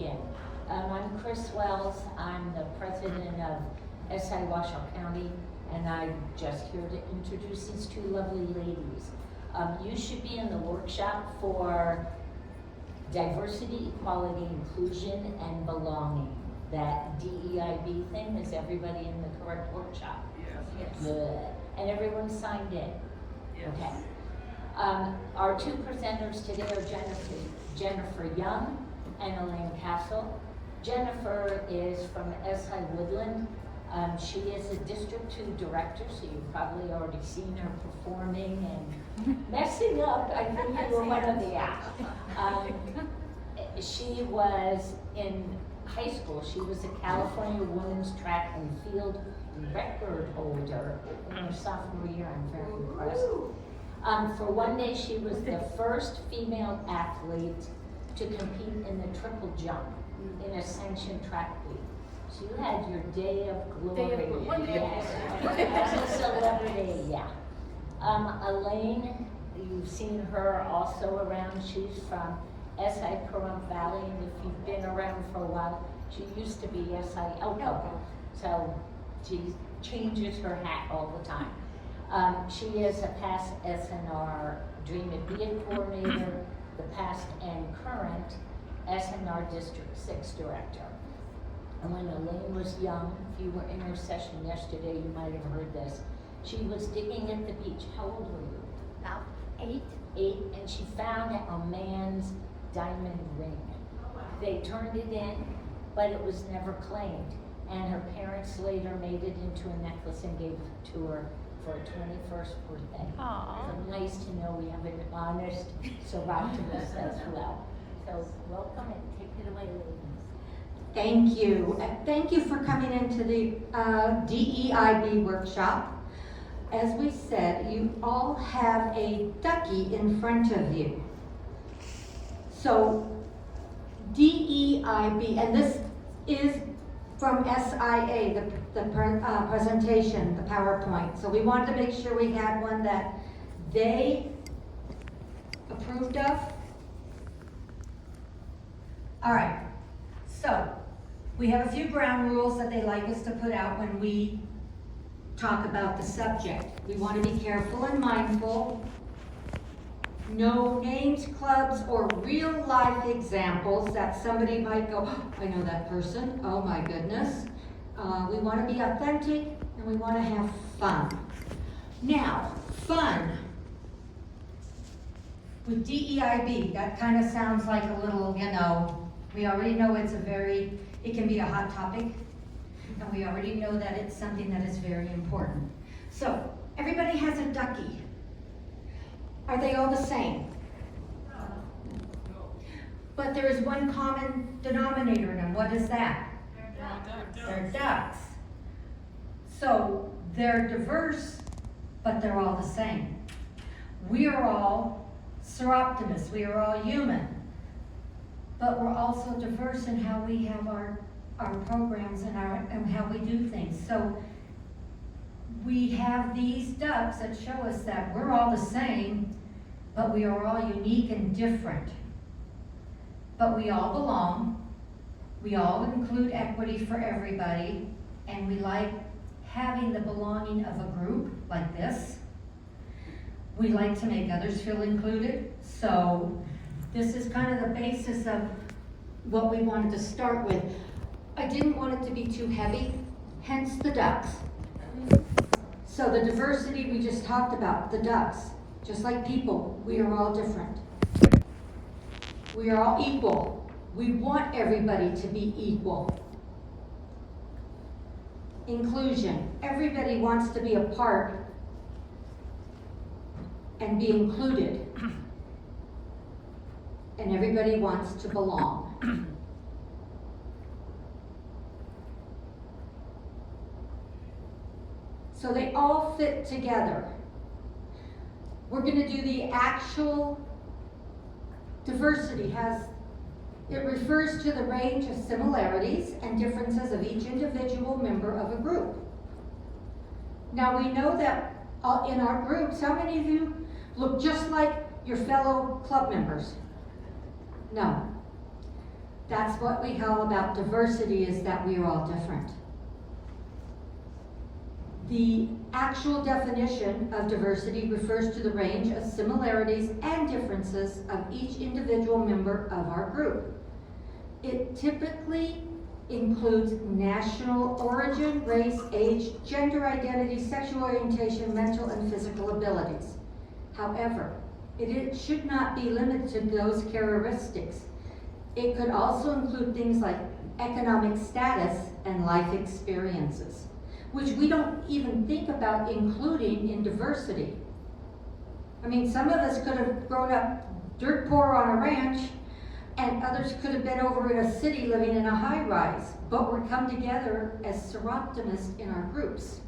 begin. I'm Chris Wells. I'm the president of SI Washoe County, and I'm just here to introduce these two lovely ladies. You should be in the workshop for diversity, equality, inclusion, and belonging. That DEIB thing, is everybody in the correct workshop? Yes. Good. And everyone signed in? Yes. Okay. Our two presenters today are Jennifer Young and Elaine Cassell. Jennifer is from SI Woodland. She is a District 2 director, so you've probably already seen her performing and messing up. I think you were one of the acts. She was in high school. She was a California women's track and field record holder in her sophomore year. I'm very impressed. For one day, she was the first female athlete to compete in the triple jump in Ascension track week. So you had your day of glory. Yes. As a celebrity, yeah. Elaine, you've seen her also around. She's from SI Pahrump Valley, and if you've been around for a while, she used to be SI Elko. So she changes her hat all the time. She is a past SNR Dream It Be It coordinator, the past and current SNR District 6 director. And when Elaine was young, if you were in her session yesterday, you might have heard this. She was digging at the beach. How old were you? About 8. 8, and she found a man's diamond ring. They turned it in, but it was never claimed. And her parents later made it into a necklace and gave it to her for her 21st birthday. Aww. So nice to know we have an honest Soroptimist as well. So welcome and take it away, ladies. Thank you. Thank you for coming into the DEIB workshop. As we said, you all have a ducky in front of you. So DEIB, and this is from SIA, the presentation, the PowerPoint. So we wanted to make sure we had one that they approved of. All right, so we have a few ground rules that they like us to put out when we talk about the subject. We want to be careful and mindful. No names, clubs, or real life examples that somebody might go, oh, I know that person, oh my goodness. We want to be authentic and we want to have fun. Now, fun. With DEIB, that kind of sounds like a little, we already know it can be a hot topic, and we already know that it's something that is very important. So, everybody has a ducky. Are they all the same? No. But there is one common denominator in them. What is that? They're ducks. So, they're diverse, but they're all the same. We are all Soroptimists. We are all human. But we're also diverse in how we have our programs and how we do things. So we have these ducks that show us that we're all the same, but we are all unique and different. But we all belong. We all include equity for everybody, and we like having the belonging of a group like this. We like to make others feel included. So this is kind of the basis of what we wanted to start with. I didn't want it to be too heavy, hence the ducks. So the diversity we just talked about, the ducks, just like people, we are all different. We are all equal. We want everybody to be equal. Inclusion, everybody wants to be a part and be included. And everybody wants to belong. So they all fit together. We're going to do the actual diversity. It refers to the range of similarities and differences of each individual member of a group. Now we know that in our groups, how many of you look just like your fellow club members? No. That's what we call about diversity, is that we are all different. The actual definition of diversity refers to the range of similarities and differences of each individual member of our group. It typically includes national origin, race, age, gender identity, sexual orientation, mental and physical abilities. However, it should not be limited to those characteristics. It could also include things like economic status and life experiences, which we don't even think about including in diversity. I mean, some of us could have grown up dirt poor on a ranch, and others could have been over in a city living in a high rise, but we're come together as Soroptimists in our groups.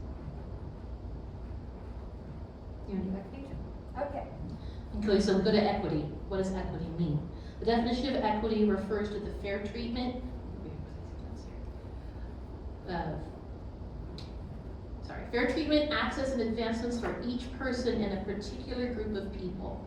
Okay. Okay, so go to equity. What does equity mean? The definition of equity refers to the fair treatment. Fair treatment, access, and advancements for each person in a particular group of people.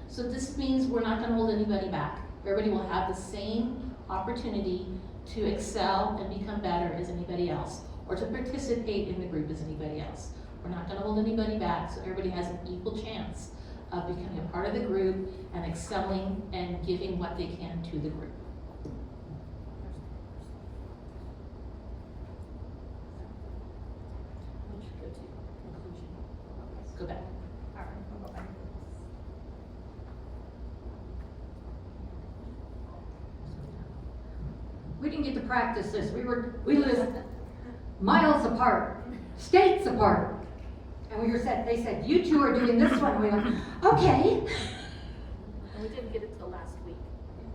So this means we're not going to hold anybody back. Everybody will have the same opportunity to excel and become better as anybody else, or to participate in the group as anybody else. We're not going to hold anybody back, so everybody has an equal chance of becoming a part of the group and excelling and giving what they can to the group. Go back. All right, we'll go back. We didn't get to practice this. We lived miles apart, states apart. And they said, you two are doing this one. We went, okay. And we didn't get it till last week.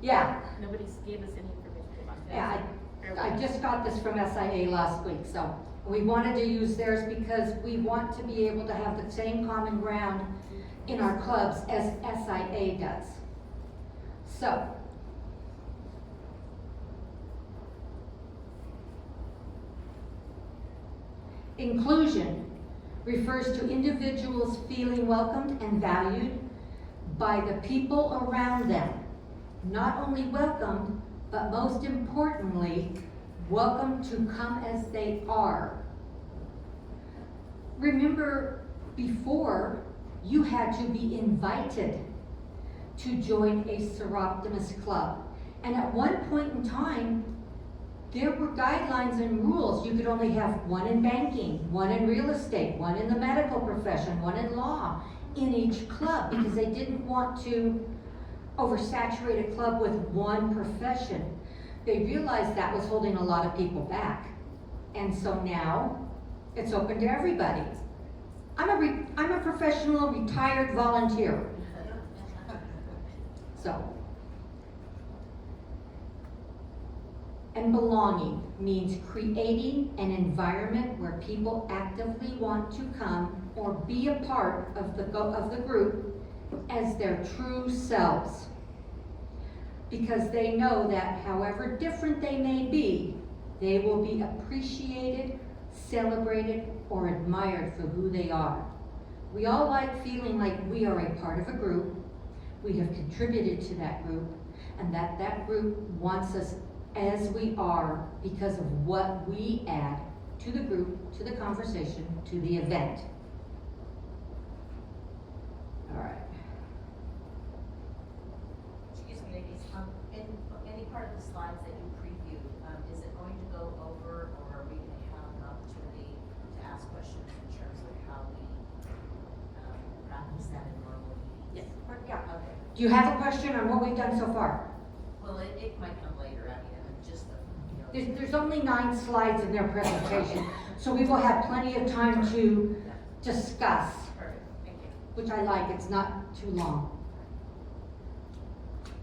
Yeah, Nobody gave us any information about that. yeah, I just got this from SIA last week, so we wanted to use theirs because we want to be able to have the same common ground in our clubs as SIA does. So, inclusion refers to individuals feeling welcomed and valued by the people around them. Not only welcomed, but most importantly, welcome to come as they are. Remember, before, you had to be invited to join a Soroptimist club. And at one point in time, there were guidelines and rules. You could only have one in banking, one in real estate, one in the medical profession, one in law in each club, because they didn't want to oversaturate a club with one profession. They realized that was holding a lot of people back. And so now it's open to everybody. I'm a professional retired volunteer. So. And belonging means creating an environment where people actively want to come or be a part of the group as their true selves. Because they know that however different they may be, they will be appreciated, celebrated, or admired for who they are. We all like feeling like we are a part of a group, we have contributed to that group, and that group wants us as we are because of what we add to the group, to the conversation, to the event. All right. Excuse me, ladies, in any part of the slides that you previewed, is it going to go over, or are we going to have an opportunity to ask questions in terms of how we practice that in normal meetings? Yes. Yeah, okay. Do you have a question on what we've done so far? Well, it might come later, I mean, just, There's only 9 slides in their presentation, so we will have plenty of time to discuss, Perfect, thank you. which I like. It's not too long.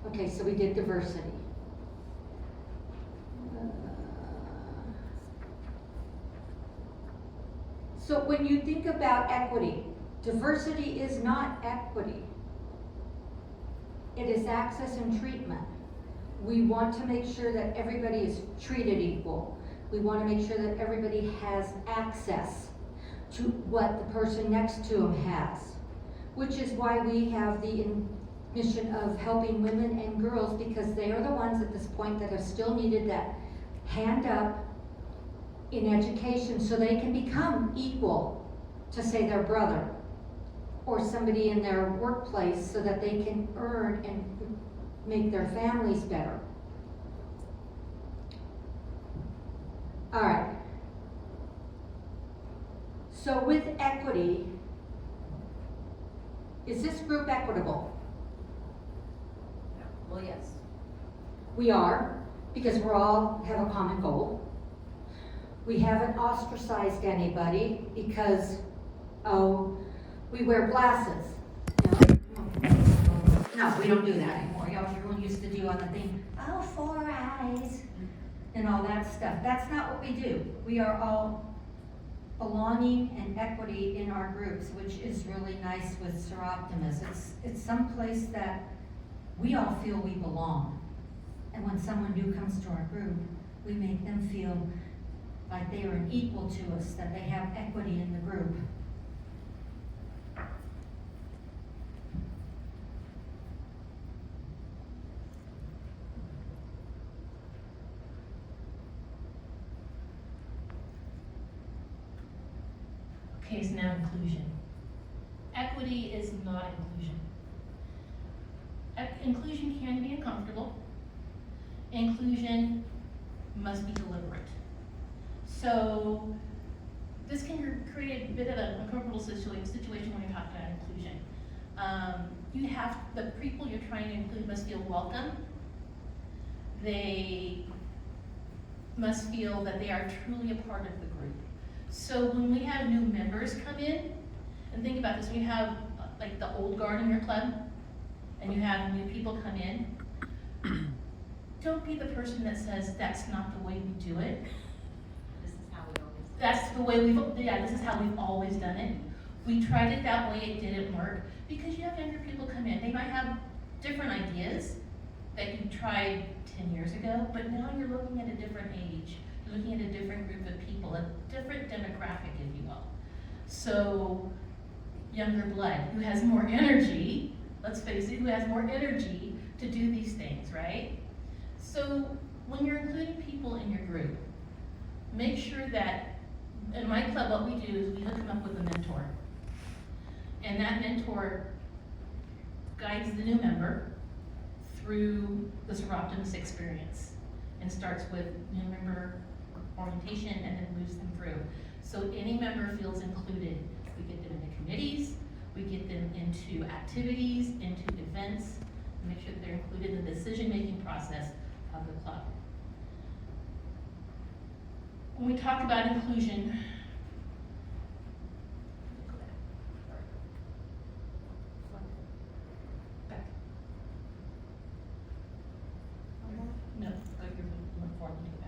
Okay, so we did diversity. So when you think about equity, diversity is not equity. It is access and treatment. We want to make sure that everybody is treated equal. We want to make sure that everybody has access to what the person next to them has, which is why we have the mission of helping women and girls, because they are the ones at this point that have still needed that hand up in education so they can become equal to, say, their brother or somebody in their workplace, so that they can earn and make their families better. All right. So with equity, is this group equitable? Well, yes. We are, because we're all have a common goal. We haven't ostracized anybody because, oh, we wear glasses. No, we don't do that anymore. Everyone used to do on the thing, oh, 4 eyes, and all that stuff. That's not what we do. We are all belonging and equity in our groups, which is really nice with Soroptimist. It's some place that we all feel we belong. And when someone new comes to our group, we make them feel like they are an equal to us, that they have equity in the group. Okay, so now inclusion. Equity is not inclusion. Inclusion can be uncomfortable. Inclusion must be deliberate. So this can create a bit of an uncomfortable situation when you're talking about inclusion. The people you're trying to include must feel welcome. They must feel that they are truly a part of the group. So when we have new members come in, and think about this, when you have like the old guard in your club, and you have new people come in, don't be the person that says, that's not the way we do it. This is how we always. That's the way this is how we've always done it. We tried it that way, it didn't work, because you have younger people come in. They might have different ideas that you tried 10 years ago, but now you're looking at a different age. You're looking at a different group of people, a different demographic, if you will. So, younger blood, who has more energy, let's face it, who has more energy to do these things, right? So, when you're including people in your group, make sure that, in my club, what we do is we hook them up with a mentor. And that mentor guides the new member through the Soroptimist experience, and starts with new member orientation and then moves them through. So any member feels included. We get them into committees, we get them into activities, into events, and make sure that they're included in the decision-making process of the club. When we talk about inclusion, no, go your one forward and go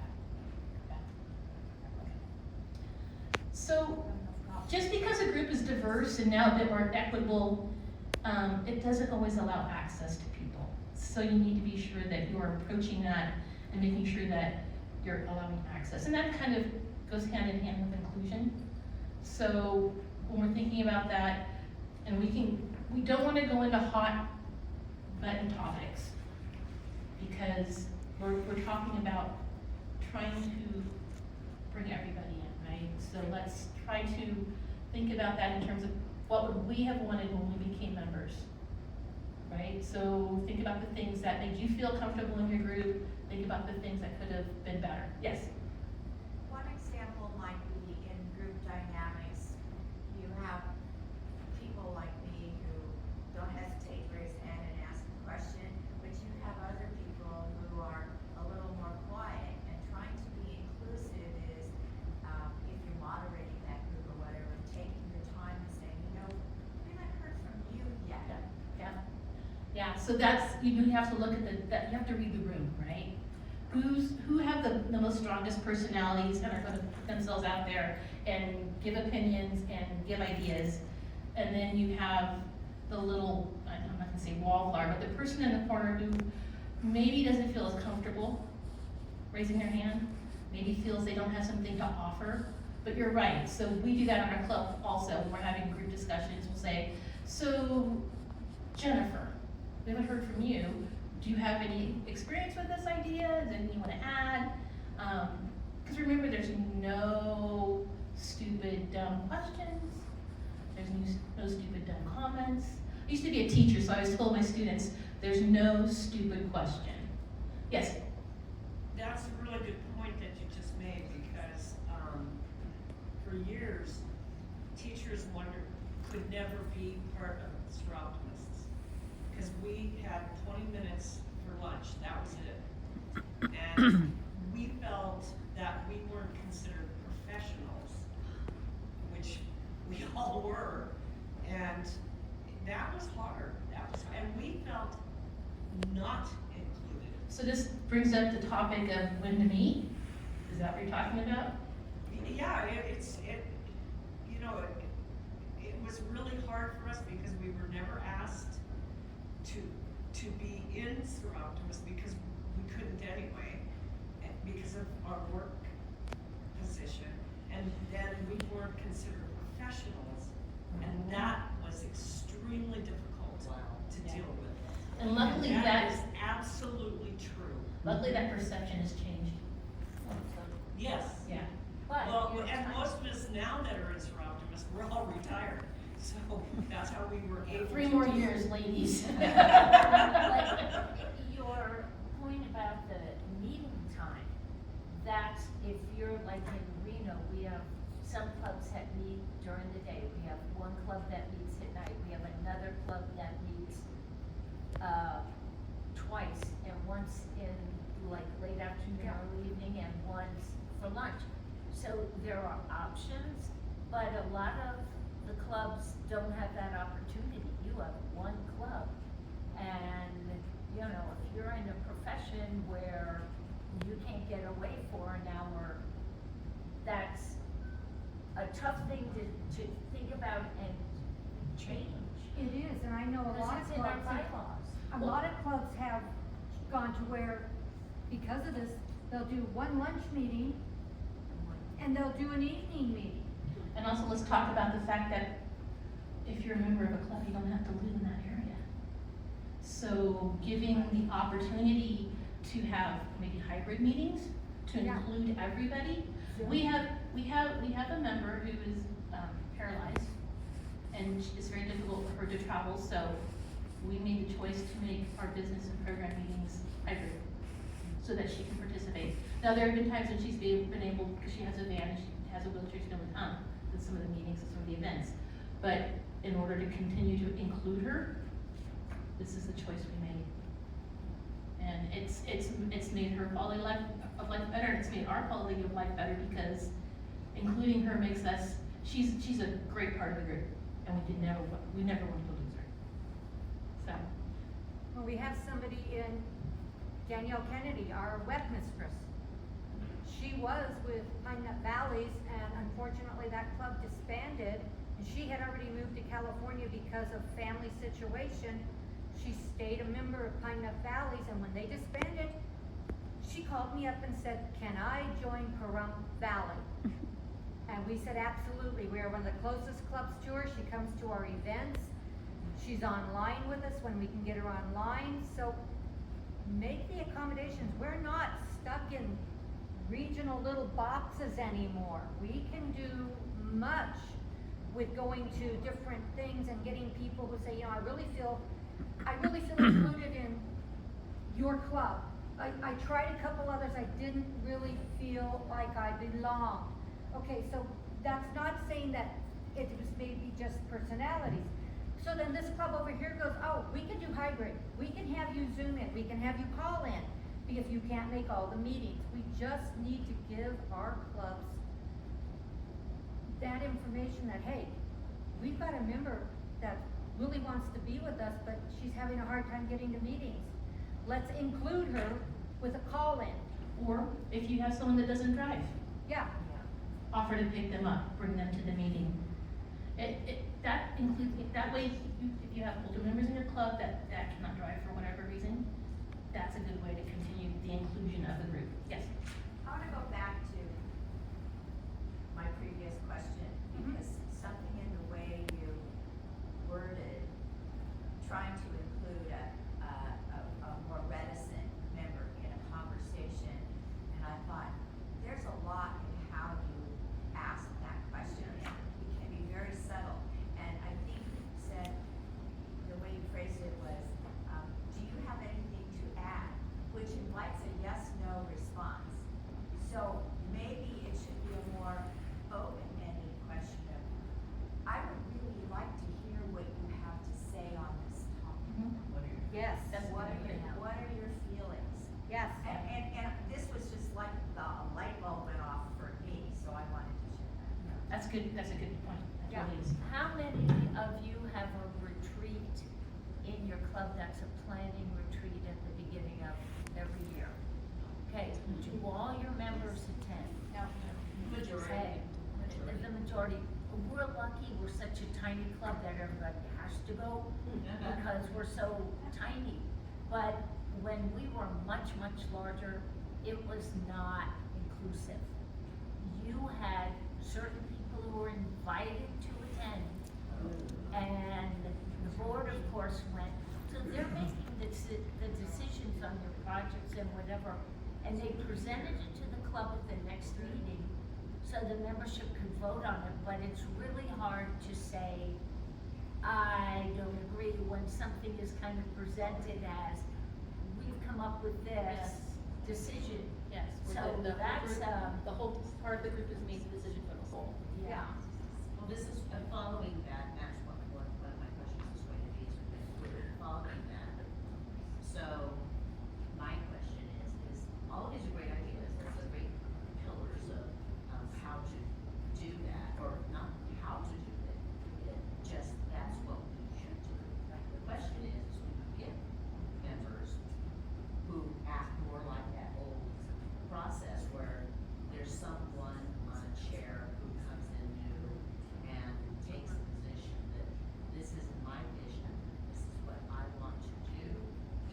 back. Okay. So, just because a group is diverse and now a bit more equitable, it doesn't always allow access to people. So you need to be sure that you are approaching that and making sure that you're allowing access. And that kind of goes hand in hand with inclusion. So when we're thinking about that, and we don't want to go into hot button topics, because we're talking about trying to bring everybody in, right? So let's try to think about that in terms of what would we have wanted when we became members, right? So think about the things that made you feel comfortable in your group. Think about the things that could have been better. Yes? One example might be in group dynamics. You have people like me who don't hesitate to raise a hand and ask a question, but you have other people who are a little more quiet, and trying to be inclusive is, if you're moderating that group or whatever, taking the time and saying, we haven't heard from you yet. Yeah, so that's, you have to look at you have to read the room, right? Who have the most strongest personalities and are going to put themselves out there and give opinions and give ideas. And then you have the little, I'm not going to say wallflower, but the person in the corner who maybe doesn't feel as comfortable raising their hand, maybe feels they don't have something to offer. But you're right, so we do that in our club also. When we're having group discussions, we'll say, so Jennifer, we haven't heard from you. Do you have any experience with this idea? Is there anything you want to add? Because remember, there's no stupid, dumb questions. There's no stupid, dumb comments. I used to be a teacher, so I always told my students, there's no stupid question. Yes? That's a really good point that you just made, because for years, teachers could never be part of Soroptimists, because we had 20 minutes for lunch, that was it. And we felt that we weren't considered professionals, which we all were, and that was hard. And we felt not included. So this brings up the topic of when to meet. Is that what you're talking about? Yeah, it was really hard for us because we were never asked to be in Soroptimist because we couldn't anyway, because of our work position, and then we weren't considered professionals, and that was extremely difficult to deal with. And luckily And that is absolutely true. luckily that perception has changed. Yes. Yeah. But Well, you're and trying- most of us now that are in Soroptimist, we're all retired, so that's how we were able to. 3 more years, ladies. But your point about the meeting time, that's if you're like in Reno, we have some clubs that meet during the day. We have one club that meets at night. We have another club that meets twice, and once in like late afternoon, early evening, and once for lunch. So there are options, but a lot of the clubs don't have that opportunity. You have one club, and you know, if you're in a profession where you can't get away for an hour, that's a tough thing to think about and change. It is, and I know a Because lot it's of in our clubs, bylaws. a lot of clubs have gone to where, because of this, they'll do one lunch meeting and they'll do an evening meeting. And also, let's talk about the fact that if you're a member of a club, you don't have to live in that area. So giving the opportunity to have maybe hybrid meetings, to Yeah. include everybody. We have a member who is paralyzed, and it's very difficult for her to travel, so we made the choice to make our business and program meetings hybrid, so that she can participate. Now, there have been times when she's been able, because she has a van, and she has a wheelchair, she's been able to come to some of the meetings and some of the events. But in order to continue to include her, this is the choice we made. And it's made her quality of life better, and it's made our quality of life better, because including her makes us, she's a great part of the group, and we never want to lose her. So, Well, we have somebody in Danielle Kennedy, our web mistress. She was with Pine Nut Valleys, and unfortunately that club disbanded, and she had already moved to California because of family situation. She stayed a member of Pine Nut Valleys, and when they disbanded, she called me up and said, "Can I join Pahrump Valley?" And we said, absolutely. We are one of the closest clubs to her. She comes to our events. She's online with us when we can get her online. So make the accommodations. We're not stuck in regional little boxes anymore. We can do much with going to different things and getting people who say, you know, I really feel included in your club. I tried a couple others, I didn't really feel like I belonged. Okay, so that's not saying that it was maybe just personalities. So then this club over here goes, oh, we can do hybrid. We can have you Zoom in, we can have you call in, if you can't make all the meetings. We just need to give our clubs that information that, hey, we've got a member that really wants to be with us, but she's having a hard time getting to meetings. Let's include her with a call-in. or if you have someone that doesn't drive, Yeah, offer to pick them up, bring them to the meeting. That includes, that way, if you have older members in your club that cannot drive for whatever reason, that's a good way to continue the inclusion of the group. Yes? I want to go back to my previous question, because something in the way you worded, trying to include a good, that's a good point. That Yeah. really is. How many of you have a retreat in your club that's a planning retreat at the beginning of every year? Okay, do all your members attend? No, majority. Okay, the majority. We're lucky, we're such a tiny club that everybody has to go because we're so tiny. But when we were much, much larger, it was not inclusive. You had certain people who were invited to attend, and the board, of course, went. So they're making the decisions on their projects and whatever, and they presented it to the club at the next meeting, so the membership could vote on it, but it's really hard to say, I don't agree, when something is kind of presented as, we've come up with this decision. Yes, So the that's, group, the whole part of the group has made the decision for the whole. Yeah. Well, this is, following that, that's what one of my questions is going to be, is following that. So, my question is all of these are great ideas, there's a great pillars of how to do that, or not how to do it, just that's what we should do. The question is when you get members who act more like that old process where there's someone on a chair who comes in new and takes a position that this isn't my vision, this is what I want to do,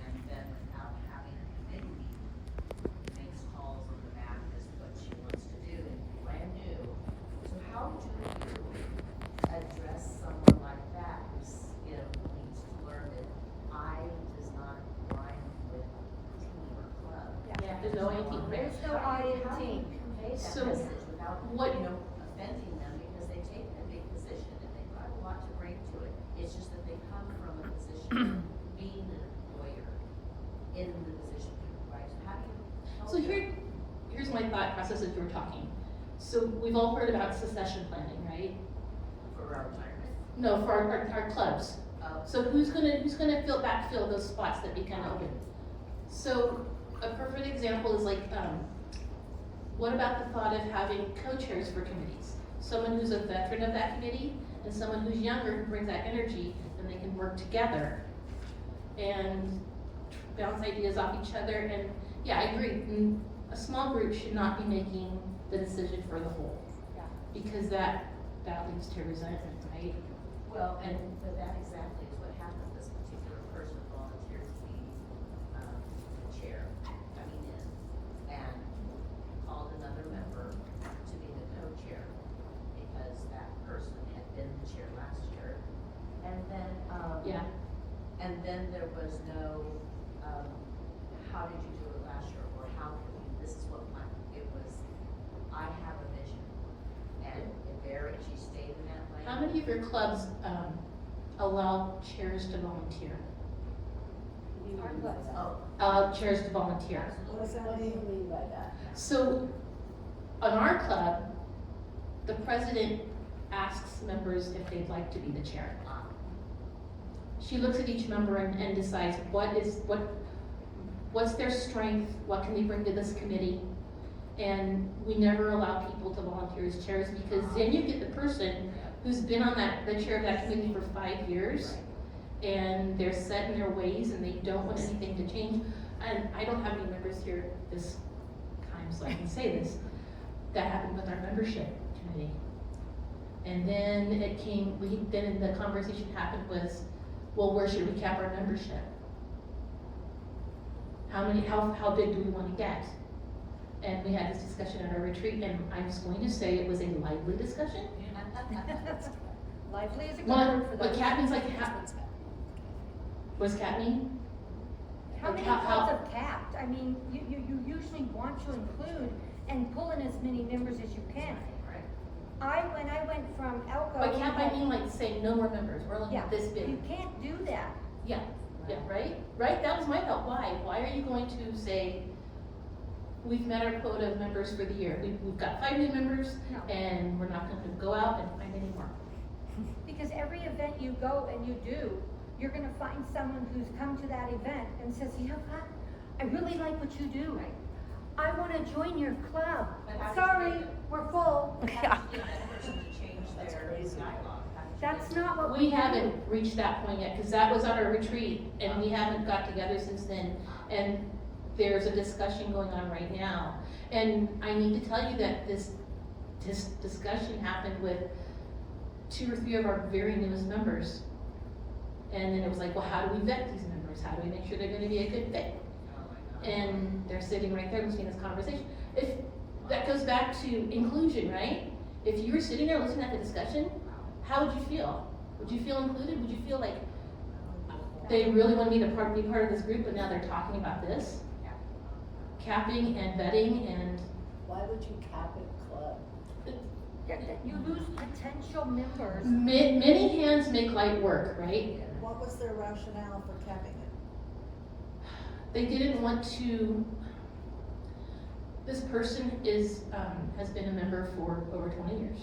and then without having a committee meeting, makes calls on the back as to what she wants to do, and brand new. So how do you address someone like that who's, needs to learn that I does not align with team or club? Yeah, there's no I team, right? There's no I in How do you team. convey that So, message without, what- offending them because they take a big position and they've got a lot to bring to it. It's just that they come from a position of being an employer in the position, right? So how do you help So them? here's my thought process as you were talking. So we've all heard about succession planning, right? For our retirement? No, for our clubs. So who's gonna backfill those spots that become open? So a perfect example is like, what about the thought of having co-chairs for committees? Someone who's a veteran of that committee and someone who's younger who brings that energy, and they can work together and bounce ideas off each other. And yeah, I agree. A small group should not be making the decision for the whole. Yeah. Because that leads to resentment, right? Well, but that exactly is what happened. This particular person volunteered to be, the chair coming in and called another member to be the co-chair because that person had been the chair last year. And then, Yeah. and then there was no, how did you do it last year, or how can we, this is what it was, I have a vision. And she stayed in that lane. How many of your clubs allow chairs to volunteer? Our clubs. Oh, Allow chairs to volunteer. What do you mean by that? So, on our club, the president asks members if they'd like to be the chair. She looks at each member and decides what's their strength, what can they bring to this committee. And we never allow people to volunteer as chairs because then you get the person who's been on the chair of that committee for 5 years and they're set in their ways and they don't want anything to change. And I don't have any members here this time, so I can say this. That happened with our membership committee. And then then the conversation happened was, well, where should we cap our membership? How big do we want to get? And we had this discussion at our retreat, and I'm just going to say it was a lively discussion. Lively is a good One, word for what that. cat means like, what does cat mean? How many How- clubs are capped? I mean, you usually want to include and pull in as many members as you can. When I went from Elko. But cat might mean like saying no more members, we're only Yeah, this big. you can't do that. Yeah, right? That was my thought, why are you going to say, we've met our quota of members for the year, we've got 5 new members, No. and we're not gonna go out and find any more. Because every event you go and you do, you're gonna find someone who's come to that event and says, you know what, I really like what you do. I wanna join your club. But how did you Sorry, get them? we're full. How did you get that person to change their dialogue? How did you That's get them? not what We haven't reached that point yet, because that was on our retreat, and we haven't got together since then. And there's a discussion going on right now. And I need to tell you that this discussion happened with 2 or 3 of our very newest members. And then it was like, well, how do we vet these members? How do we make sure they're gonna be a good fit? And they're sitting right there listening to this conversation. If, that goes back to inclusion, right? If you were sitting there listening at the discussion, how would you feel? Would you feel included? Would you feel like they really want me to be part of this group, but now they're talking about this? Capping and vetting and, Why would you cap a club? You lose potential members. many hands make light work, right? What was their rationale for capping it? They didn't want to, this person is, has been a member for over 20 years.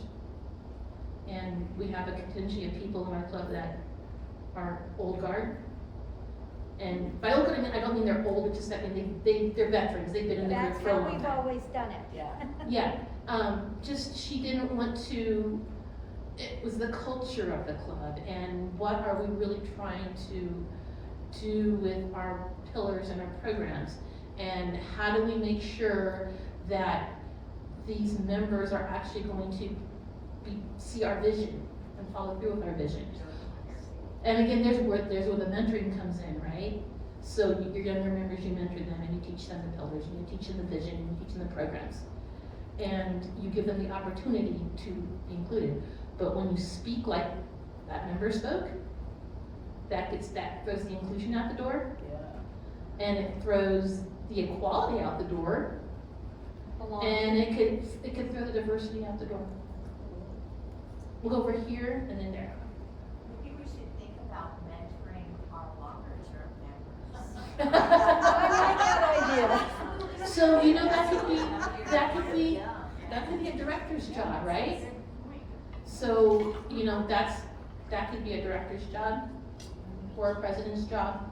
And we have a contingency of people in our club that are old guard. And by old guard, I don't mean they're old, it's just that they're veterans, they've been in the group That's for a how long we've time. always done it. Yeah, just she didn't want to, it was the culture of the club and what are we really trying to do with our pillars and our programs? And how do we make sure that these members are actually going to see our vision and follow through with our vision? And again, there's where the mentoring comes in, right? So your younger members, you mentor them and you teach them the pillars and you teach them the vision and you teach them the programs. And you give them the opportunity to be included. But when you speak like that member spoke, that throws the inclusion out the door. Yeah. And it throws the equality out the door. And it could throw the diversity out the door. We'll go over here and then there. Maybe we should think about mentoring our longer term members. I like that idea. So, you know, that could be a director's job, right? So, you know, that could be a director's job or a president's job.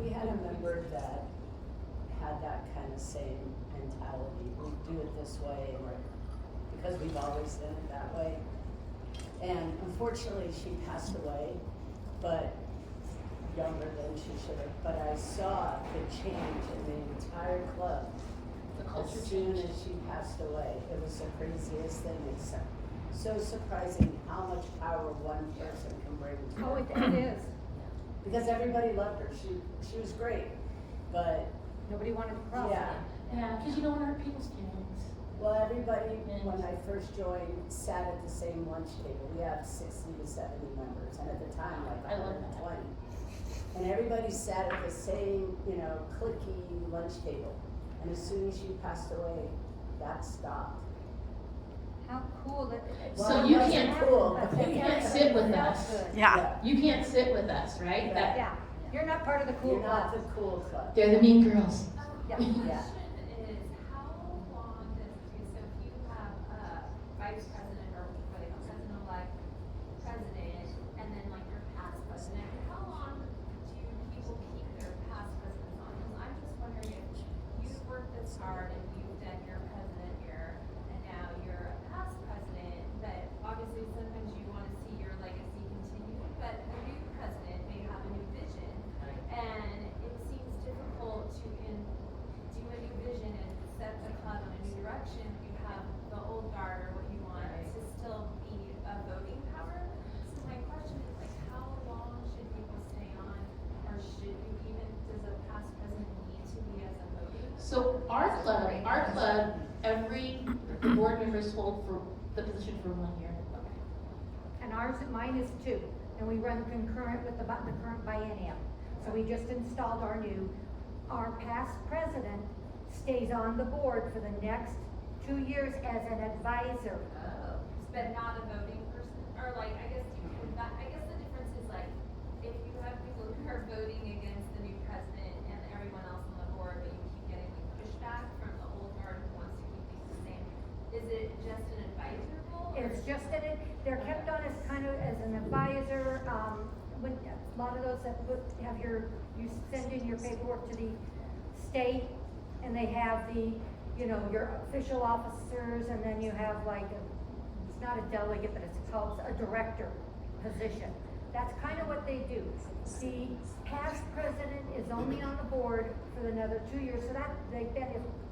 We had a member that had that kind of same mentality. We do it this way, or because we've always done it that way. And unfortunately, she passed away, but younger than she should have. But I saw the change in the entire club. The culture As soon changed. as she passed away, it was the craziest thing. It's so surprising how much power one person can bring to Oh, it. it is. Because everybody loved her. She was great, but Nobody wanted to cross. yeah. Yeah, because you don't want to hurt people's feelings. Well, everybody, when I first joined, sat at the same lunch table. We have 60 to 70 members, and at the time, like I love that. 120. And everybody sat at the same, cliquey lunch table. And as soon as she passed away, that stopped. How cool that is. So Well, you it wasn't can't- cool, That's but you can't sit with That's us. good. Yeah. You can't sit with us, right? Yeah. That, Yeah, you're not part of the cool You're not club. the cool club. they're the mean girls. Yeah. Yeah. Is how long does, so if you have a vice president or what they call president-elect, president, and then like your past president, how long do people keep their past presidents on? Because I'm just wondering if you've worked this hard and you've done your president here, and now you're a past president, but obviously sometimes you want to see your legacy continue, but the new president may have a new vision. And it seems difficult to do a new vision and set the club in a new direction. You have the old guard or what you want to still be a voting power. So my question is like, how long should people stay on, or should you even, does a past president need to be as a voting? So our club, every board members hold for the position for 1 year. And mine is 2, and we run concurrent with the current biennium. So we just installed our past president stays on the board for the next 2 years as an advisor. Oh. But not a voting person, or like, I guess the difference is like, if you have people who are voting against the new president and everyone else on the board, but you keep getting pushback from the old guard who wants to keep things the same, is it just an advisor role? or- It's just that they're kept on as kind of as an advisor, when, a lot of those that you send in your paperwork to the state, and they have the, you know, your official officers, and then you have like it's not a delegate, but it's called a director position. That's kind of what they do. The past president is only on the board for another 2 years, so that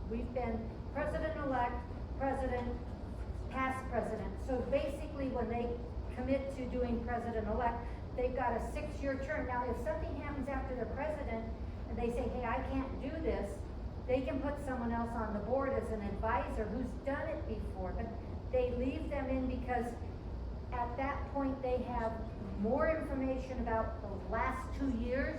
we've been president-elect, president, past president. So basically, when they commit to doing president-elect, they've got a 6-year term. Now, if something happens after they're president, and they say, hey, I can't do this, they can put someone else on the board as an advisor who's done it before, but they leave them in because at that point, they have more information about the last 2 years.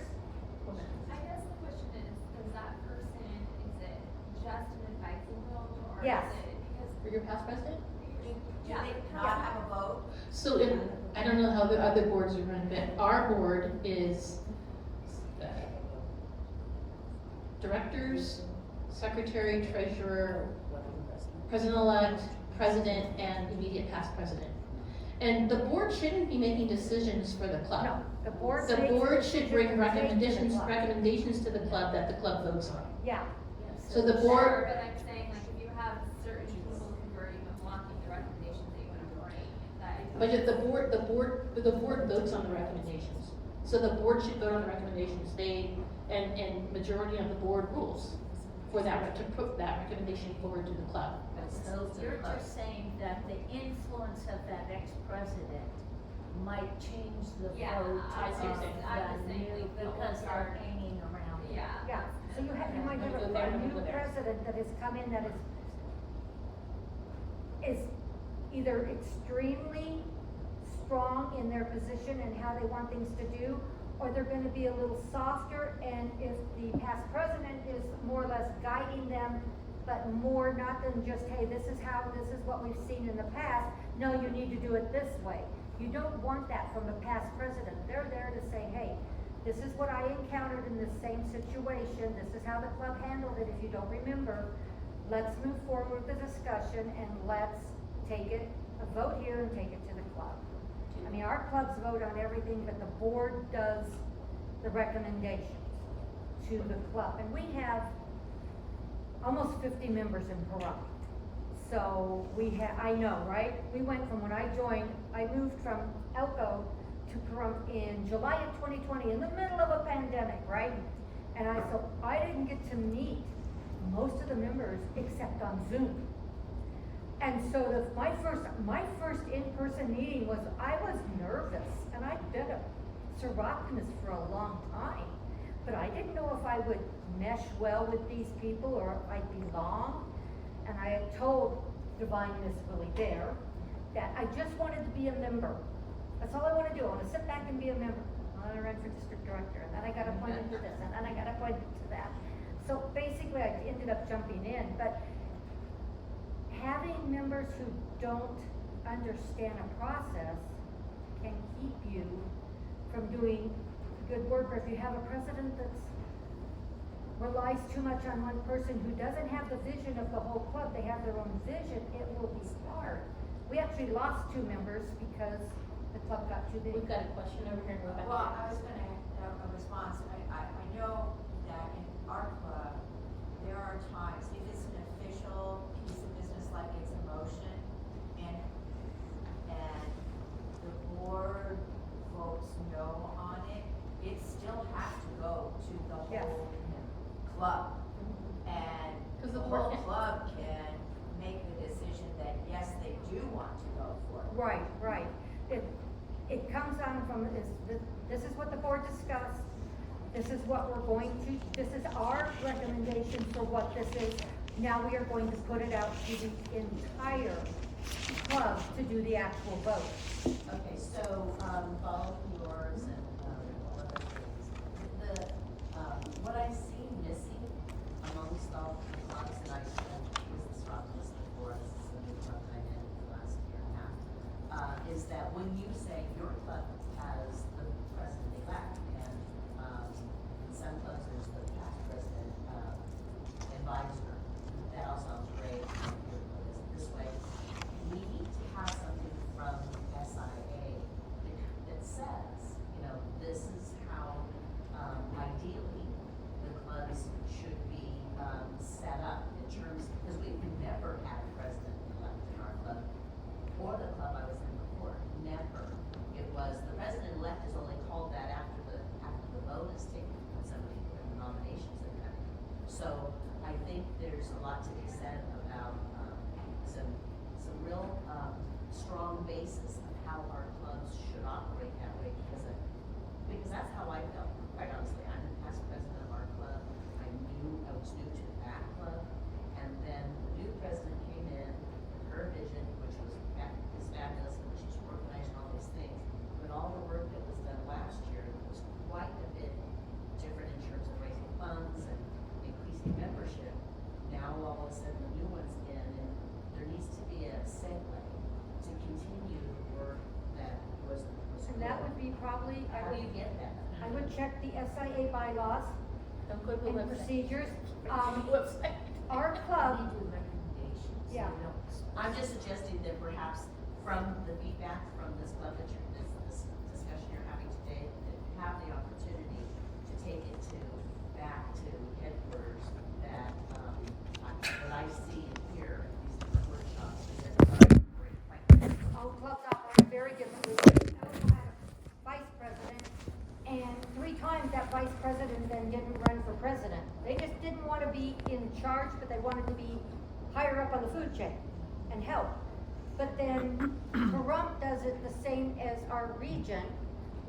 I guess the question is, does that person, is it just an advising role, or Yes. is it because? For your past president? Do they not have a vote? So I don't know how the other boards are run, but our board is directors, secretary, treasurer, president-elect, president, and immediate past president. And the board shouldn't be making decisions for the club. No, the board. The makes board should bring decisions to the club. recommendations to the club that the club votes on. Yeah, So the Sure, board, but I'm saying, like, if you have certain people who are even blocking the recommendations that you want to bring, that. but if the board votes on the recommendations. So the board should vote on the recommendations. And majority of the board rules for that, to put that recommendation forward to the club. So you're just saying that the influence of that ex-president might change the Yeah, vote I of see what you're saying. I was the saying, new, like, the because old they're guard. hanging around. Yeah. yeah. So you might have Go there, a new go there. president that has come in that is either extremely strong in their position and how they want things to do, or they're gonna be a little softer, and if the past president is more or less guiding them, but more not than just, hey, this is what we've seen in the past, no, you need to do it this way. You don't want that from the past president. They're there to say, hey, this is what I encountered in this same situation, this is how the club handled it, if you don't remember, let's move forward with the discussion, and let's take it, a vote here and take it to the club. I mean, our clubs vote on everything, but the board does the recommendations to the club. And we have almost 50 members in Pahrump. So I know, right? We went from when I joined, I moved from Elko to Pahrump in July of 2020, in the middle of a pandemic, right? And so I didn't get to meet most of the members except on Zoom. And so my first in-person meeting I was nervous, and I'd been a Soroptimist for a long time, but I didn't know if I would mesh well with these people or if I'd belong. And I had told Divine Miss Willie Bear that I just wanted to be a member. That's all I want to do. I want to sit back and be a member. I want to run for district director, and then I got appointed to this, and then I got appointed to that. So basically, I ended up jumping in, but having members who don't understand a process can keep you from doing good work. Or if you have a president that relies too much on one person who doesn't have the vision of the whole club, they have their own vision, it will be hard. We actually lost 2 members because the club got too big. We've got a question over here in Rebecca. Well, I was gonna have a response. I know that in our club, there are times, if it's an official piece of business, like it's a motion, and the board votes no on it, it still has to go to the Yes. whole club. And 'Cause the the board whole can- club can make the decision that, yes, they do want to go for it. Right. It comes on from, this is what the board discussed, this is what we're going to, this is our recommendation for what this is. Now we are going to put it out to the entire club to do the actual vote. Okay, so, follow yours and, other things. What I see missing amongst all the clubs, and I was the Soroptimist before, this is the new club that I'm in for the last year and a half, is that when you say your club has the president-elect, and, in some clubs there's the past president, advisor, that all sounds great, and your club is this way. We need to have something from SIA that says, this is how, ideally, So I think there's a lot to be said about, some real, strong basis of how our clubs should operate that way, because that's how I felt, quite honestly. I'm the past president of our club. I was new to that club, and then the new president came in with her vision, which was fabulous, and she's organized and all these things. But all the work that was done last year was quite a bit different in terms of raising funds and increasing membership. Now all of a sudden the new one's in, and there needs to be a segue to continue the work that was. And that would be probably, How do you get that? I would check the SIA bylaws Don't go to the and website. procedures. Website. Our club, We do recommendations. Yeah. We don't- I'm just suggesting that perhaps from the feedback from this club that this discussion you're having today, that you have the opportunity to take it back to headquarters, that, what I see and hear, these workshops, that are great. all clubs operate very differently. We also had a vice president, and 3 times that vice president then didn't run for president. They just didn't want to be in charge, but they wanted to be higher up on the food chain and help. But then Pahrump does it the same as our region.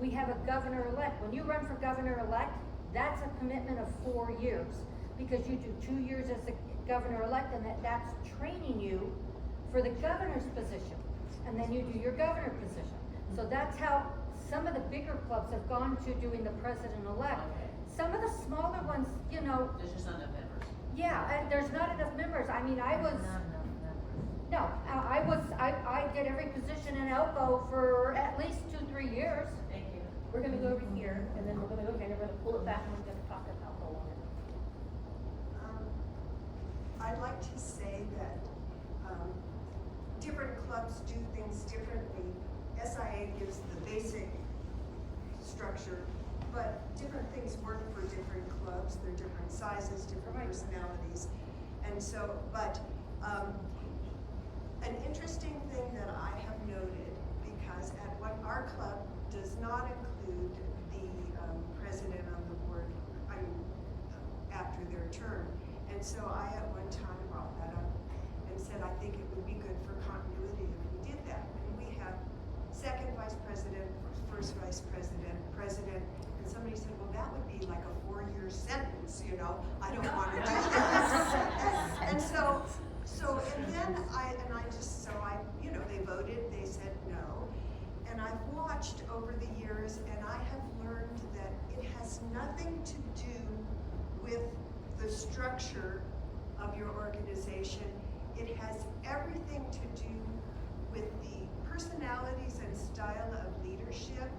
We have a governor-elect. When you run for governor-elect, that's a commitment of 4 years, because you do 2 years as the governor-elect, and that's training you for the governor's position. And then you do your governor position. So that's how some of the bigger clubs have gone to doing the president-elect. Okay. Some of the smaller ones, you know, There's just not enough members. yeah, and there's not enough members. I mean, I was, Not enough members. no, I did every position in Elko for at least 2-3 years. Thank you. We're gonna go over here, and then we're gonna go here, and we're gonna pull it back, and we're gonna talk about the one. I'd like to say that different clubs do things differently. SIA gives the basic structure, but different things work for different clubs. They're different sizes, different personalities. And so, but an interesting thing that I have noted, because at what our club does not include the president on the board after their term. And so I at one time brought that up and said, I think it would be good for continuity if we did that. And we have second vice president, first vice president, president, and somebody said, well, that would be like a 4-year sentence, you know, I don't want to do that. And so, and then you know, they voted, they said no. And I've watched over the years, and I have learned that it has nothing to do with the structure of your organization. It has everything to do with the personalities and style of leadership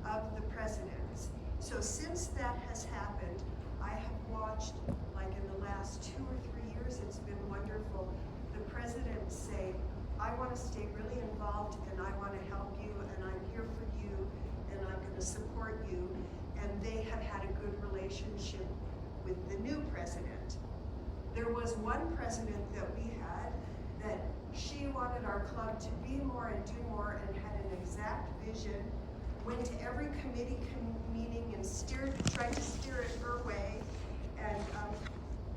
of the presidents. So since that has happened, I have watched, like in the last 2 or 3 years, it's been wonderful, the presidents say, I want to stay really involved, and I want to help you, and I'm here for you, and I'm going to support you. And they have had a good relationship with the new president. There was one president that we had that she wanted our club to be more and do more, and had an exact vision, went to every committee meeting and tried to steer it her way. And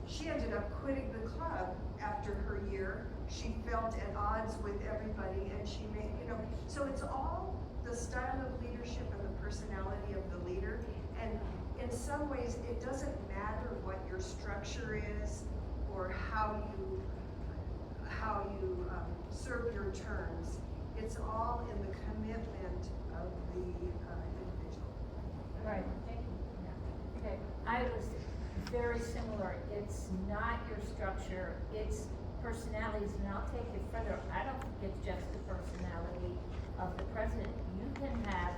she ended up quitting the club after her year. She felt at odds with everybody, and she made, you know, so it's all the style of leadership and the personality of the leader. And in some ways, it doesn't matter what your structure is or how you serve your terms. It's all in the commitment of the individual. Right. Okay, I was very similar. It's not your structure, it's personalities, and I'll take it further. I don't think it's just the personality of the president. You can have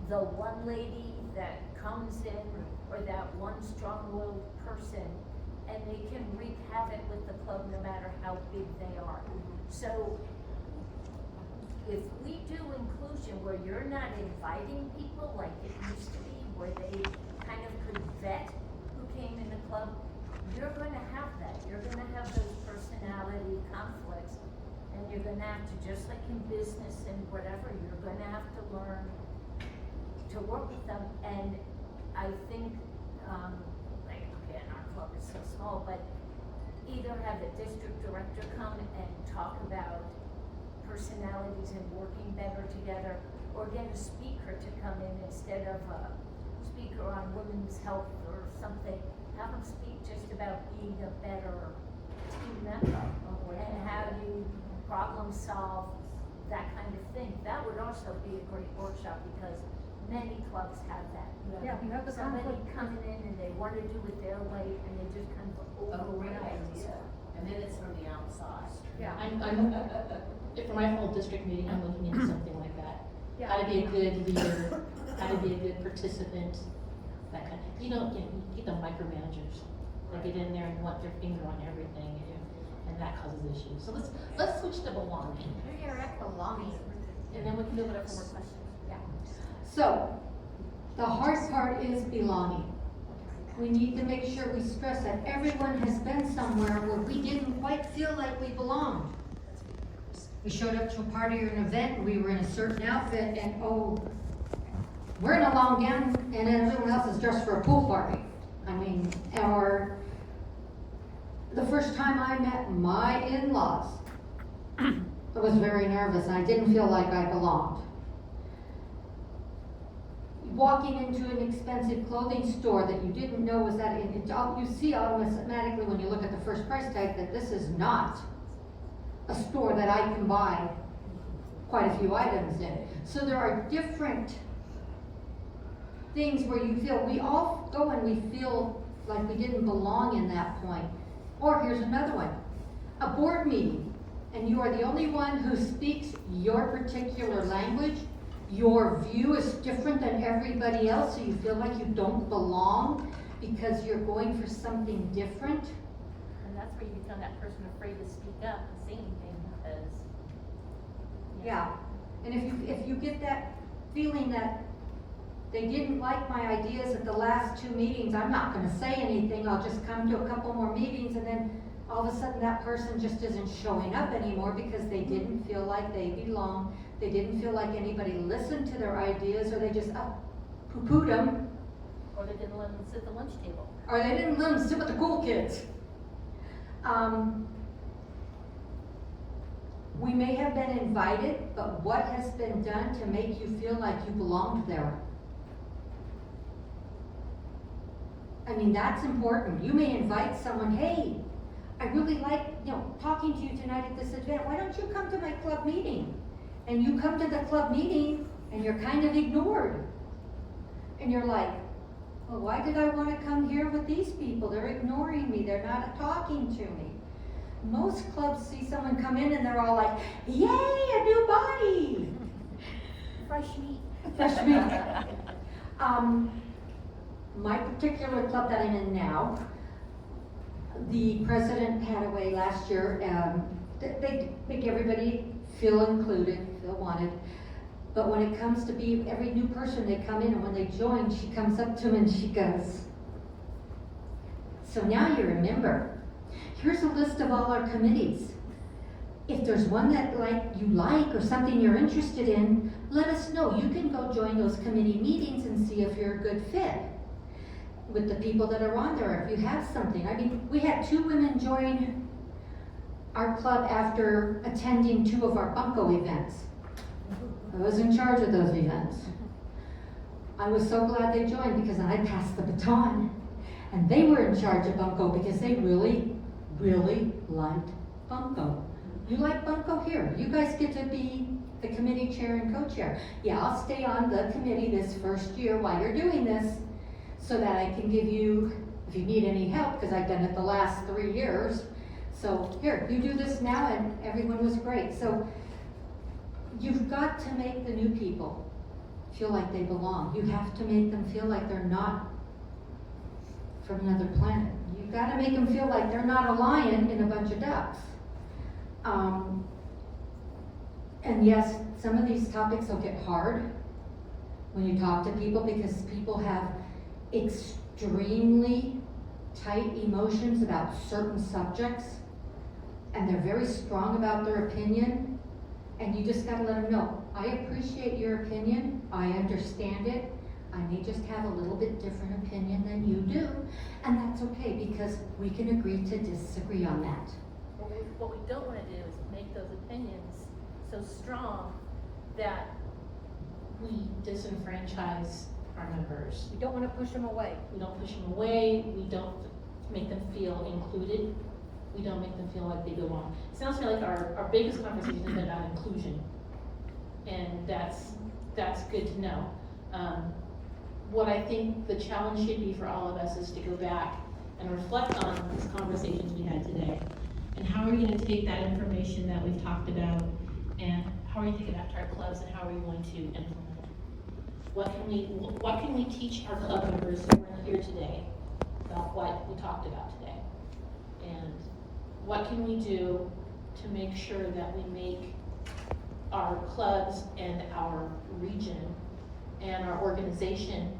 the one lady that comes in, or that one strong-willed person, and they can wreak havoc with the club no matter how big they are. So if we do inclusion where you're not inviting people like it used to be, where they kind of could vet who came in the club, you're going to have that. You're going to have those personality conflicts, and you're going to have to, just like in business and whatever, you're going to have to learn to work with them. And I think, like, again, our club is so small, but either have the district director come and talk about personalities and working better together, or get a speaker to come in instead of a speaker on women's health or something. Have them speak just about being a better team member and how you problem solve, that kind of thing. That would also be a great workshop because many clubs have that. Yeah, you have the Somebody conflict. coming in and they want to do it their way and they just kind of A great override. idea, and then it's from the outside. Yeah. For my whole district meeting, I'm looking into something like that. Yeah. How to be a good leader, how to be a good participant, that kind of, you get the micromanagers. They get in there and want their finger on everything, and that causes issues. So let's switch to belonging, You're at belonging. and then we can open up for more questions. Yeah. So, the hard part is belonging. We need to make sure we stress that everyone has been somewhere where we didn't quite feel like we belonged. We showed up to a party or an event, and we were in a certain outfit, and we're in a long gown, and then everyone else is dressed for a pool party. I mean, or the first time I met my in-laws, I was very nervous, and I didn't feel like I belonged. Walking into an expensive clothing store that you didn't know was that, you see automatically when you look at the first price tag that this is not a store that I can buy quite a few items in. So there are different things where you feel, we all go and we feel like we didn't belong in that point. Or here's another one, a board meeting, and you are the only one who speaks your particular language. Your view is different than everybody else, so you feel like you don't belong because you're going for something different. And that's where you become that person afraid to speak up and say anything because. Yeah, and if you get that feeling that they didn't like my ideas at the last 2 meetings, I'm not gonna say anything, I'll just come to a couple more meetings, and then all of a sudden that person just isn't showing up anymore because they didn't feel like they belong, they didn't feel like anybody listened to their ideas, or they just poo-pooed them. Or they didn't let them sit at the lunch table. Or they didn't let them sit with the cool kids. We may have been invited, but what has been done to make you feel like you belonged there? I mean, that's important. You may invite someone, hey, I really like, talking to you tonight at this event. Why don't you come to my club meeting? And you come to the club meeting and you're kind of ignored. And you're like, well, why did I want to come here with these people? They're ignoring me. They're not talking to me. Most clubs see someone come in and they're all like, yay, a new body. Fresh meat. Fresh meat. My particular club that I'm in now, the president had a way last year, they make everybody feel included, feel wanted. But when it comes to be every new person, they come in and when they join, she comes up to them and she goes, so now you're a member. Here's a list of all our committees. If there's one that you like or something you're interested in, let us know. You can go join those committee meetings and see if you're a good fit with the people that are on there, if you have something. I mean, we had 2 women join our club after attending 2 of our bunco events. I was in charge of those events. I was so glad they joined because I passed the baton. And they were in charge of bunco because they really, really liked bunco. You like bunco? Here, you guys get to be the committee chair and co-chair. Yeah, I'll stay on the committee this first year while you're doing this so that I can give you, if you need any help, because I've done it the last 3 years. So here, you do this now, and everyone was great. So you've got to make the new people feel like they belong. You have to make them feel like they're not from another planet. You've got to make them feel like they're not a lion in a bunch of ducks. And yes, some of these topics will get hard when you talk to people because people have extremely tight emotions about certain subjects and they're very strong about their opinion, and you just gotta let them know, I appreciate your opinion, I understand it, I may just have a little bit different opinion than you do, and that's okay, because we can agree to disagree on that. What we don't wanna do is make those opinions so strong that we disenfranchise our members. We don't wanna push them away. We don't push them away, we don't make them feel included, we don't make them feel like they belong. It sounds to me like our biggest conversation has been about inclusion, and that's good to know. What I think the challenge should be for all of us is to go back and reflect on these conversations we had today. And how are we gonna take that information that we've talked about, and how are we gonna take it back to our clubs, and how are we going to implement it? What can we teach our club members who are here today about what we talked about today? And what can we do to make sure that we make our clubs and our region and our organization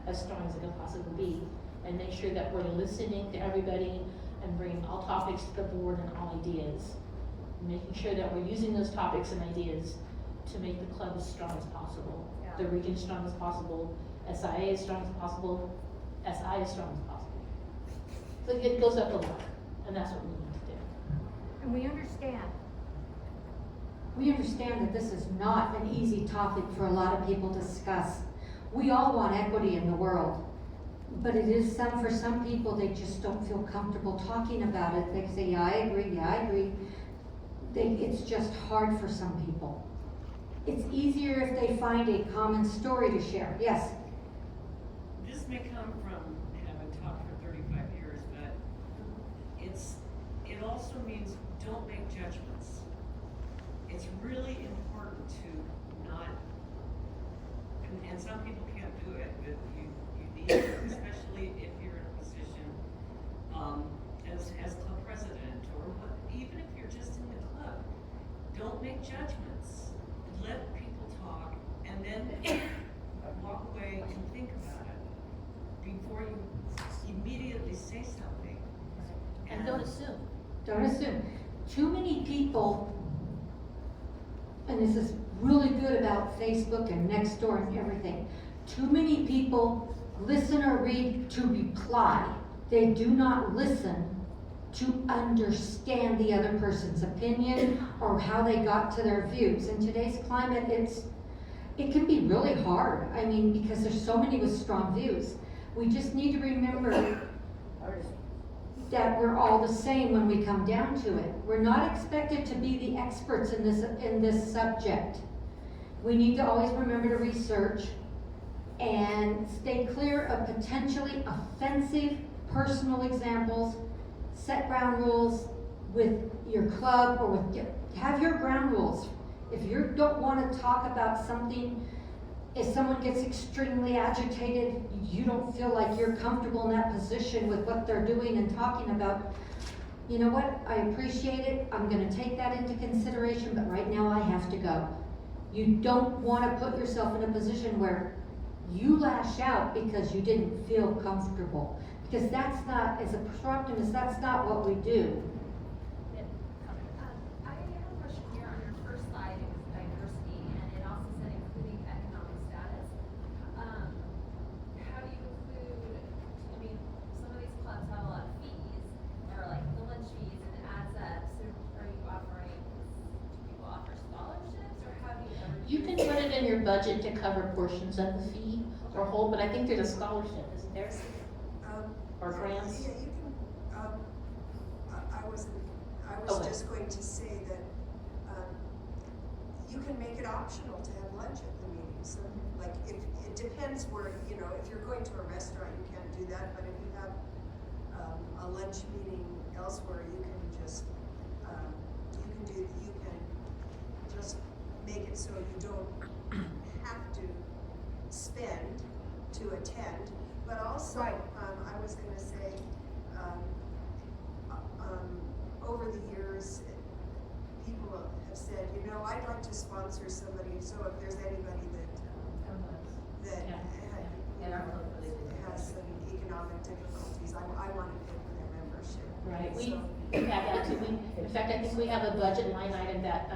as strong as it can possibly be, and make sure that we're listening to everybody and bringing all topics to the board and all ideas, making sure that we're using those topics and ideas to make the club as strong as possible, the region as strong as possible, SIA as strong as possible, SI as strong as possible. So it goes up the ladder, and that's what we need to do. And we understand. We understand that this is not an easy topic for a lot of people to discuss. We all want equity in the world, but it is for some people, they just don't feel comfortable talking about it. They say, yeah, I agree. It's just hard for some people. It's easier if they find a common story to share. Yes? This may come from having taught for 35 years, but it also means don't make judgments. It's really important to not, and some people can't do it, but you need to, especially if you're in a position as club president, or even if you're just in the club, don't make judgments. Let people talk, and then walk away and think about it before you immediately say something. And don't assume. Don't assume. Too many people, and this is really good about Facebook and Nextdoor and everything, too many people listen or read to reply. They do not listen to understand the other person's opinion or how they got to their views. In today's climate, it can be really hard. I mean, because there's so many with strong views. We just need to remember that we're all the same when we come down to it. We're not expected to be the experts in this subject. We need to always remember to research and stay clear of potentially offensive personal examples. Set ground rules with your club, or have your ground rules. If you don't want to talk about something, if someone gets extremely agitated, you don't feel like you're comfortable in that position with what they're doing and talking about, you know what, I appreciate it, I'm gonna take that into consideration, but right now I have to go. You don't want to put yourself in a position where you lash out because you didn't feel comfortable. Because that's not, as a Soroptimist, that's not what we do. I have a question here on your first slide, it was diversity, and it also said including economic status. How do you include, I mean, some of these clubs have a lot of fees, or like the lunch fees, and it adds up, so are you offering, do people offer scholarships, or how do you ever? You can put it in your budget to cover portions of the fee or whole, but I think there's a scholarship, isn't there? Or grants? Yeah, you can, I was Okay. just going to say that, you can make it optional to have lunch at the meeting. So, like, if, it depends where, you know, if you're going to a restaurant, you can't do that, but if you have, a lunch meeting elsewhere, you can just, you can just make it so you don't have to spend to attend. But also, Right. I was gonna say, over the years, people have said, you know, I'd like to sponsor somebody, so if there's anybody that Yeah. And our club really did that. has some economic difficulties, I want to pay for their membership. Right, So- we have that too. In fact, I think we have a budget line item that,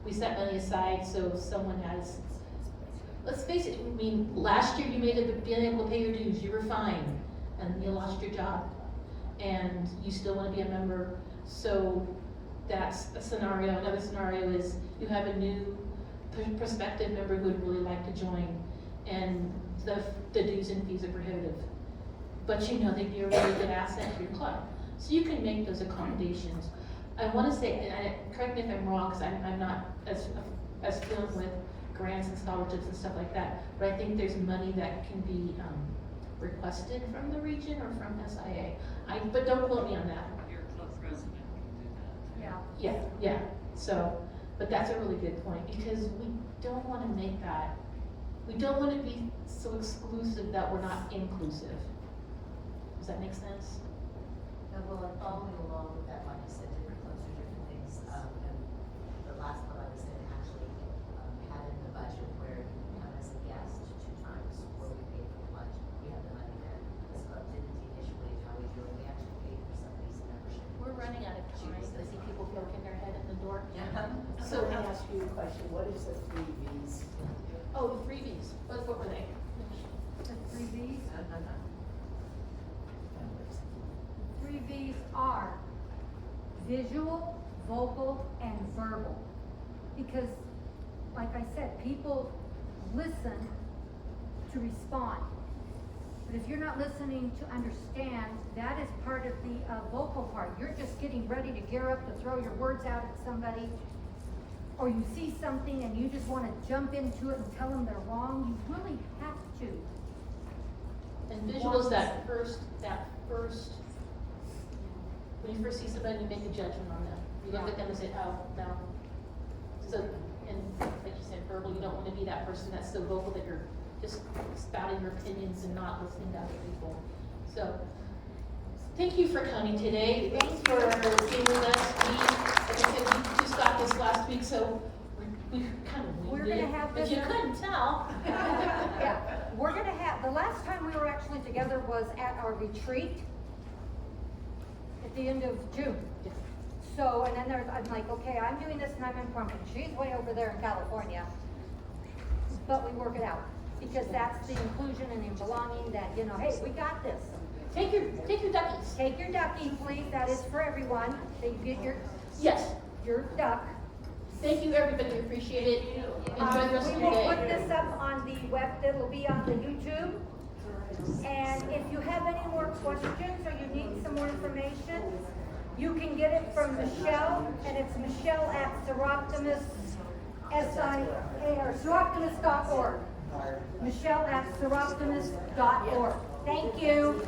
we set money aside, so if someone has let's face it, I mean, last year you made it, being able to pay your dues, you were fine, and you lost your job. And you still wanna be a member, so that's a scenario. Another scenario is you have a new prospective member who would really like to join, and the dues and fees are prohibitive. But you know they'd be a really good asset to your club, so you can make those accommodations. I wanna say, and correct me if I'm wrong, cause I'm not as fluent with grants and scholarships and stuff like that, but I think there's money that can be, requested from the region or from SIA. But don't quote me on that. Your club president can do that. Yeah. Yeah, so, but that's a really good point, because we don't wanna make that, we don't wanna be so exclusive that we're not inclusive. Does that make sense? And well, and following along with that, like you said, different clubs do different things, and the last club I was in actually, had in the budget where you can come as a guest 2 times, where we paid for lunch, we have the money there. This club didn't initially, how we do it, we actually paid for somebody's membership. We're running out of time, I see people poking their head in the door. Yeah. So let me ask you a question, what is the 3 Bs? Oh, the freebies, what were they? The 3 V's. 3 V's are visual, vocal, and verbal. Because, like I said, people listen to respond. But if you're not listening to understand, that is part of the vocal part. You're just getting ready to gear up to throw your words out at somebody, or you see something and you just want to jump into it and tell them they're wrong. You really have to. And visual is that first, when you first see somebody, you make a judgment on them. You look at them and say, oh, no. So, and like you said, verbal, you don't want to be that person that's so vocal that you're just spouting your opinions and not listening to other people. So, thank you for coming today. Thanks for being with us. Like I said, we just got this last week, so we kind of We're winged it. gonna have If this- you couldn't tell. Yeah, we're gonna have, the last time we were actually together was at our retreat at the end of June. So, and then I'm like, okay, I'm doing this and I'm in Pumpkin. She's way over there in California. But we work it out, because that's the inclusion and the belonging that, you know, hey, we got this. Take your duckies. Take your ducky, please, that is for everyone, that you get Yes. your duck. Thank you, everybody. Appreciate it. Enjoy the rest of We your will day. put this up on the web, it'll be on the YouTube. And if you have any more questions or you need some more information, you can get it from Michelle, and it's Michelle at Soroptimist, or Soroptimist.org. Michelle at Soroptimist.org. Thank you.